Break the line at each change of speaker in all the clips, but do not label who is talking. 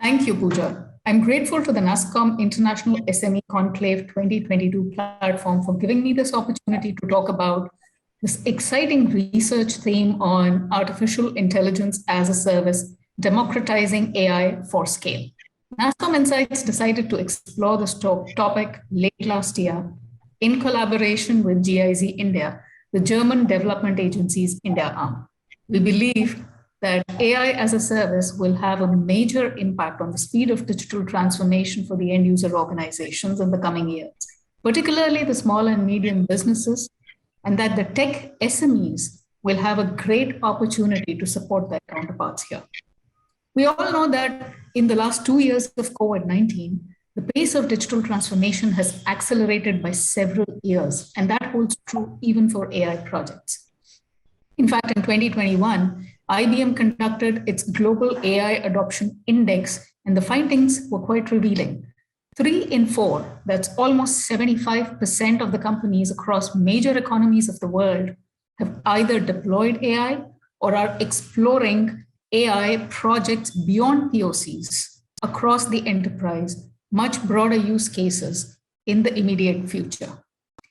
Thank you, Pooja. I'm grateful to the NASSCOM International SME Conclave 2022 platform for giving me this opportunity to talk about this exciting research theme on artificial intelligence as a service, democratizing AI for scale. NASSCOM Insights decided to explore this topic late last year in collaboration with GIZ India, the German Development Agency's India arm. We believe that AI as a service will have a major impact on the speed of digital transformation for the end user organizations in the coming years, particularly the small and medium businesses, and that the tech SMEs will have a great opportunity to support their counterparts here. We all know that in the last 2 years of COVID-19, the pace of digital transformation has accelerated by several years, and that holds true even for AI projects. In fact, in 2021, IBM conducted its Global AI Adoption Index, and the findings were quite revealing. 3 in 4, that's almost 75% of the companies across major economies of the world, have either deployed AI or are exploring AI projects beyond POCs across the enterprise, much broader use cases in the immediate future.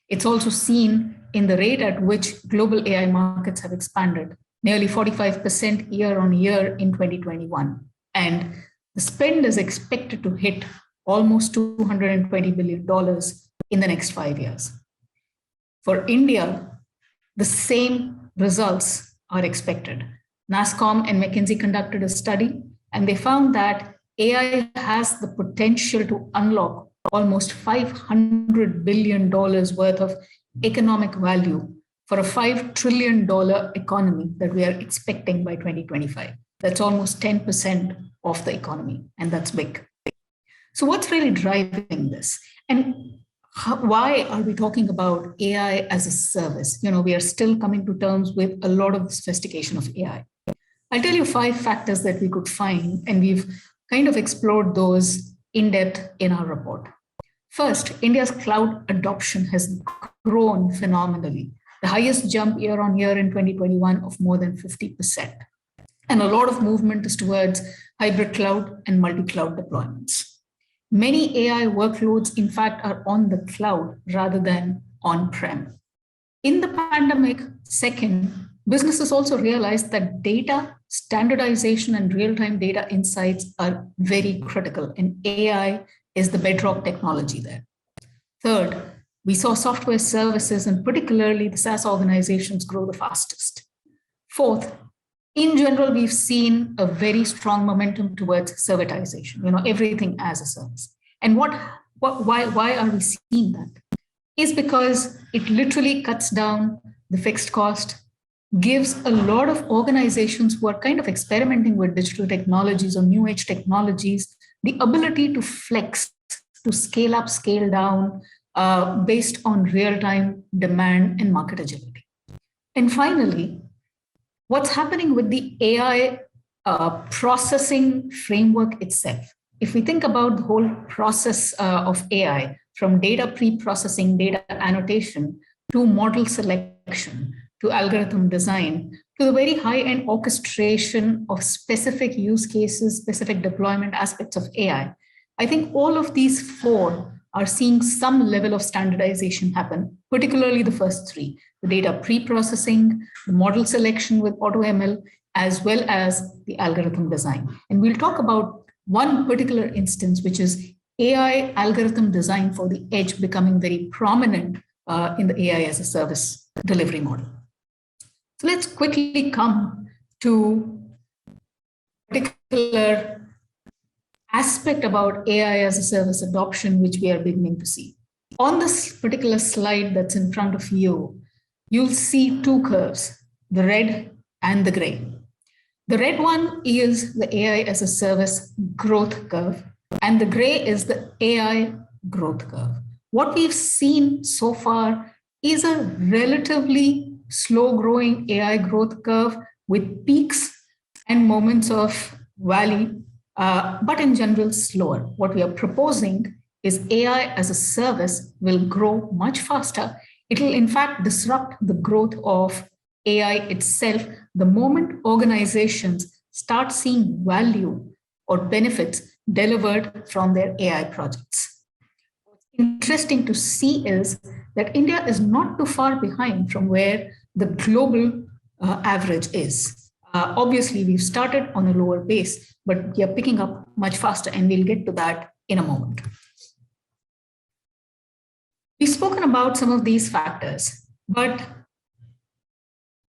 It's also seen in the rate at which global AI markets have expanded, nearly 45% year on year in 2021. And the spend is expected to hit almost $220 billion in the next 5 years. For India, the same results are expected. NASSCOM and McKinsey conducted a study, and they found that AI has the potential to unlock almost $500 billion worth of economic value for a $5 trillion economy that we are expecting by 2025. That's almost 10% of the economy, and that's big. So what's really driving this? And why are we talking about AI as a service? We are still coming to terms with a lot of the sophistication of AI. I'll tell you 5 factors that we could find, and we've kind of explored those in depth in our report. First, India's cloud adoption has grown phenomenally, the highest jump year on year in 2021 of more than 50%. And a lot of movement is towards hybrid cloud and multi-cloud deployments. Many AI workloads, in fact, are on the cloud rather than on-prem. In the pandemic, second, businesses also realized that data standardization and real-time data insights are very critical, and AI is the bedrock technology there. Third, we saw software services and particularly the SaaS organizations grow the fastest. Fourth, in general, we've seen a very strong momentum towards servitization, everything as a service. And why are we seeing that? Is because it literally cuts down the fixed cost, gives a lot of organizations who are kind of experimenting with digital technologies or new age technologies the ability to flex, to scale up, scale down based on real-time demand and market agility. And finally, what's happening with the AI processing framework itself? If we think about the whole process of AI, from data pre-processing, data annotation, to model selection, to algorithm design, to the very high-end orchestration of specific use cases, specific deployment aspects of AI, I think all of these 4 are seeing some level of standardization happen, particularly the first 3, the data pre-processing, the model selection with AutoML, as well as the algorithm design. And we'll talk about one particular instance, which is AI algorithm design for the edge becoming very prominent in the AI as a service delivery model. So let's quickly come to a particular aspect about AI as a service adoption, which we are beginning to see. On this particular slide that's in front of you, you'll see 2 curves, the red and the gray. The red one is the AI as a service growth curve, and the gray is the AI growth curve. What we've seen so far is a relatively slow growing AI growth curve with peaks and moments of valley, but in general slower. What we are proposing is AI as a service will grow much faster. It will in fact disrupt the growth of AI itself the moment organizations start seeing value or benefits delivered from their AI projects. What's interesting to see is that India is not too far behind from where the global average is. Obviously, we've started on a lower base, but we are picking up much faster, and we'll get to that in a moment. We've spoken about some of these factors, but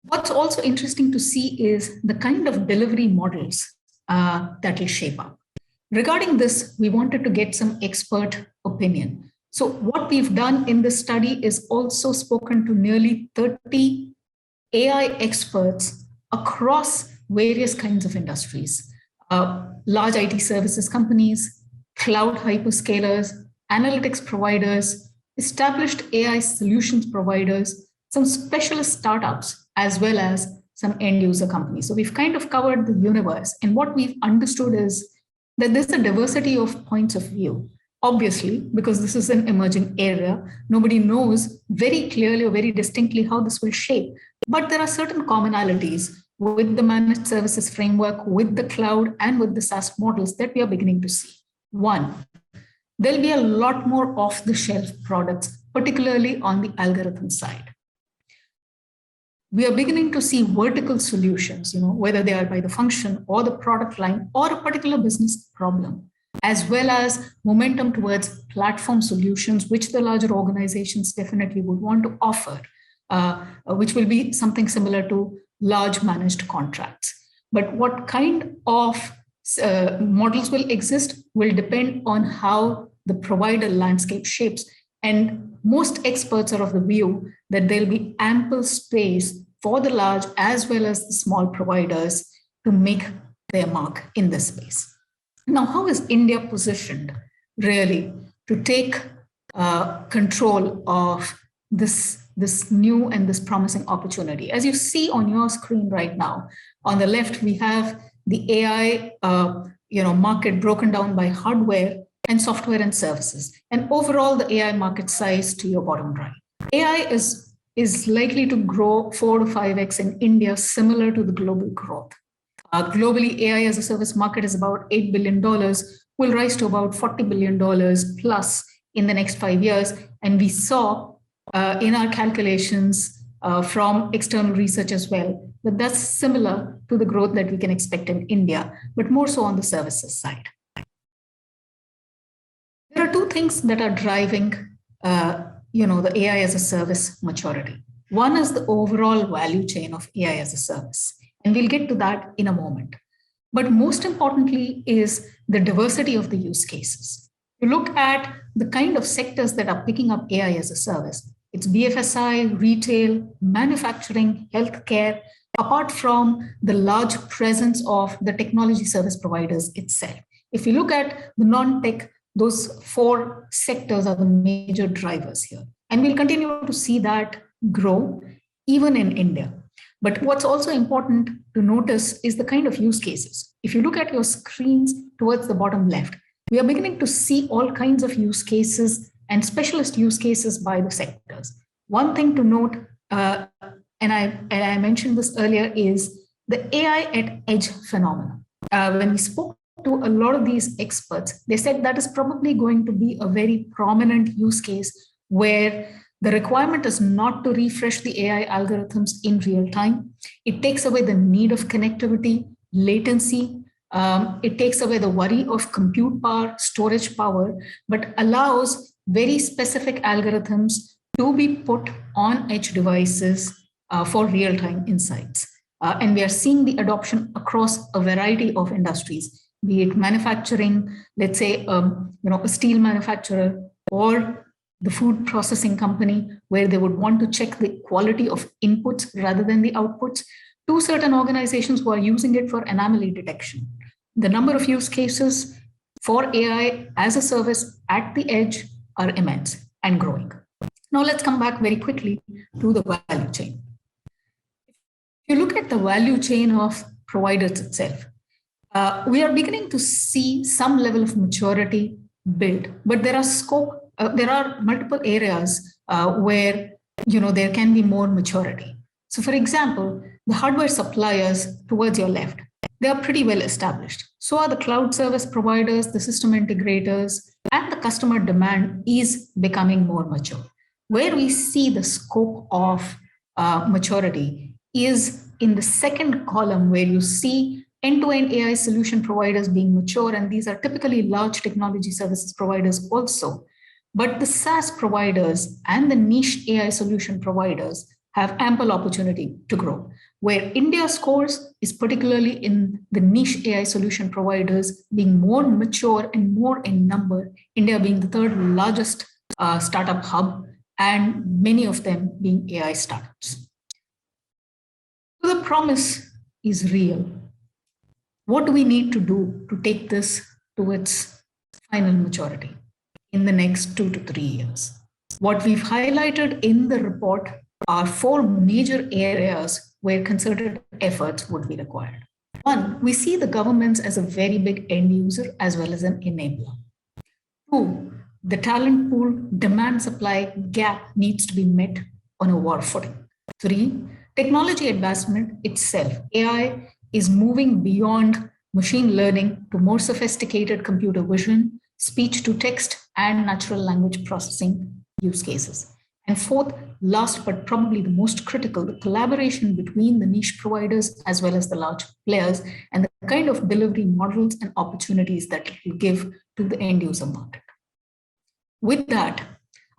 what's also interesting to see is the kind of delivery models that will shape up. Regarding this, we wanted to get some expert opinion. So what we've done in this study is also spoken to nearly 30 AI experts across various kinds of industries, large IT services companies, cloud hyperscalers, analytics providers, established AI solutions providers, some specialist startups, as well as some end user companies. So we've kind of covered the universe. And what we've understood is that there's a diversity of points of view. Obviously, because this is an emerging area, nobody knows very clearly or very distinctly how this will shape. But there are certain commonalities with the managed services framework, with the cloud, and with the SaaS models that we are beginning to see. One, there'll be a lot more off-the-shelf products, particularly on the algorithm side. We are beginning to see vertical solutions, whether they are by the function or the product line or a particular business problem, as well as momentum towards platform solutions, which the larger organizations definitely would want to offer, which will be something similar to large managed contracts. But what kind of models will exist will depend on how the provider landscape shapes. And most experts are of the view that there'll be ample space for the large as well as the small providers to make their mark in this space. Now, how is India positioned really to take control of this new and this promising opportunity? As you see on your screen right now, on the left, we have the AI market broken down by hardware and software and services, and overall the AI market size to your bottom right. AI is likely to grow 4 to 5x in India, similar to the global growth. Globally, AI as a service market is about $8 billion, will rise to about $40 billion plus in the next 5 years. And we saw in our calculations from external research as well, that that's similar to the growth that we can expect in India, but more so on the services side. There are two things that are driving the AI as a service maturity. One is the overall value chain of AI as a service. And we'll get to that in a moment. But most importantly is the diversity of the use cases. You look at the kind of sectors that are picking up AI as a service. It's BFSI, retail, manufacturing, healthcare, apart from the large presence of the technology service providers itself. If you look at the non-tech, those 4 sectors are the major drivers here. And we'll continue to see that grow even in India. But what's also important to notice is the kind of use cases. If you look at your screens towards the bottom left, we are beginning to see all kinds of use cases and specialist use cases by the sectors. One thing to note, and I mentioned this earlier, is the AI at edge phenomenon. When we spoke to a lot of these experts, they said that is probably going to be a very prominent use case where the requirement is not to refresh the AI algorithms in real time. It takes away the need of connectivity, latency. It takes away the worry of compute power, storage power, but allows very specific algorithms to be put on edge devices for real-time insights. And we are seeing the adoption across a variety of industries, be it manufacturing, let's say, a steel manufacturer, or the food processing company, where they would want to check the quality of inputs rather than the outputs, to certain organizations who are using it for anomaly detection. The number of use cases for AI as a service at the edge are immense and growing. Now let's come back very quickly to the value chain. If you look at the value chain of providers itself, we are beginning to see some level of maturity build, but there are multiple areas where there can be more maturity. So for example, the hardware suppliers towards your left, they are pretty well established. So are the cloud service providers, the system integrators, and the customer demand is becoming more mature. Where we see the scope of maturity is in the second column, where you see end-to-end AI solution providers being mature, and these are typically large technology services providers also. But the SaaS providers and the niche AI solution providers have ample opportunity to grow. Where India scores is particularly in the niche AI solution providers being more mature and more in number, India being the third largest startup hub, and many of them being AI startups. So the promise is real. What do we need to do to take this to its final maturity in the next 2 to 3 years? What we've highlighted in the report are 4 major areas where concerted efforts would be required. One, we see the governments as a very big end user as well as an enabler. 2, the talent pool demand supply gap needs to be met on a war footing. 3, technology advancement itself. AI is moving beyond machine learning to more sophisticated computer vision, speech to text, and natural language processing use cases. And 4th, last but probably the most critical, the collaboration between the niche providers as well as the large players, and the kind of delivery models and opportunities that it will give to the end user market. With that,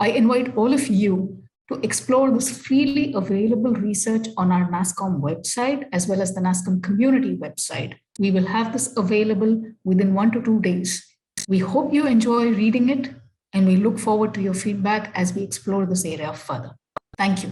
I invite all of you to explore this freely available research on our NASSCOM website as well as the NASSCOM community website. We will have this available within 1 to 2 days. We hope you enjoy reading it, and we look forward to your feedback as we explore this area further. Thank you.